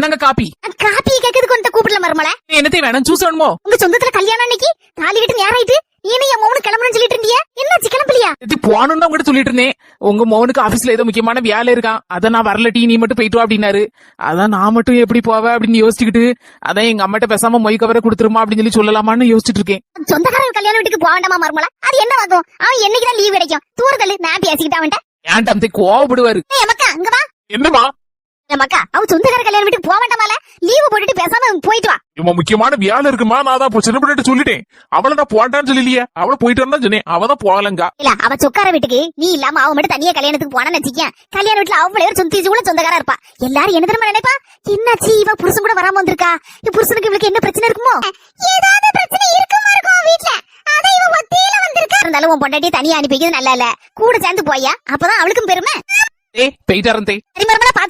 நாங்க copy copy கேக்குறதுக்கு வந்து கூப்பிடல மருமல. என்னத்தை வேணும் ஜூஸ் வேணுமோ? உங்க சொந்தத்துல கல்யாணம் அன்னைக்கு தாலி கட்டு நேரம் ஆயிட்டு நீ என் மௌனு கிளம்பணும்னு சொல்லிட்டு இருந்தியா? என்னாச்சு கிளம்பலையா? இது போகணும்னு உங்ககிட்ட சொல்லிட்டு இருந்தேன். உங்க மௌனுக்கு ஆபீஸ்ல ஏதோ முக்கியமான வேலை இருக்கான், அதான் நான் வரலட்டி நீ மட்டும் போயிட்டு வா அப்படின்னாரு. அதான் நான் மட்டும் எப்படி போவ அப்படின்னு யோசிச்சுக்கிட்டு அதான் எங்க அம்மாட்ட பேசாம மொய் கவரை கொடுத்துருமா அப்படின்னு சொல்லி சொல்லலாமான்னு யோசிச்சுட்டு இருக்கேன். சொந்தக்காரன் கல்யாண வீட்டுக்கு போக வேண்டாமா மருமல? அது என்ன ஆகும்? அவன் என்னைக்குதான் லீவ் கிடைக்கும்? தூரத்தள்ளு, நான் பேசிக்கிட்டு அவன்கிட்ட. ஏன் தம்பி கோவப்படுவாரு. மக்கா அங்க வா. என்னமா மக்கா அவன் சொந்தக்கார கல்யாண வீட்டுக்கு போக வேண்டாமால? லீவு போட்டுட்டு பேசாம போயிட்டு வா. இவன் முக்கியமான வேலை இருக்குமா, நான் தான் சின்ன பண்ணிட்டு சொல்லிட்டேன். அவளை நான் போட்டான்னு சொல்லலையே, அவளை போயிட்டு வரணும் சொன்னேன். அவதான் போகலங்கா. இல்ல அவ சொக்கார வீட்டுக்கு நீ இல்லாம அவ மட்டும் தனியா கல்யாணத்துக்கு போனான்னு வச்சுக்கேன். கல்யாண வீட்டுல அவ்வளவு பேர் கூட சொந்தக்காரா இருப்பா. எல்லாரும் என்ன தெரியுமா நினைப்பா? என்னாச்சு இவ புருஷன் கூட வராம வந்திருக்கா? புருஷனுக்கு இவளுக்கு என்ன பிரச்சனை இருக்குமோ? ஏதாவது பிரச்சனை இருக்குமா இருக்கும் வீட்டுல. அதான் இவ ஒத்தையில வந்திருக்கா. இருந்தாலும் உன் பொண்டாட்டியை தனியா அனுப்பிக்கிறது நல்லா இல்ல. கூட சேர்ந்து போயா, அப்பதான் அவளுக்கும் பெருமை. போயிட்டு வரேன். சரி மருமலா பாத்து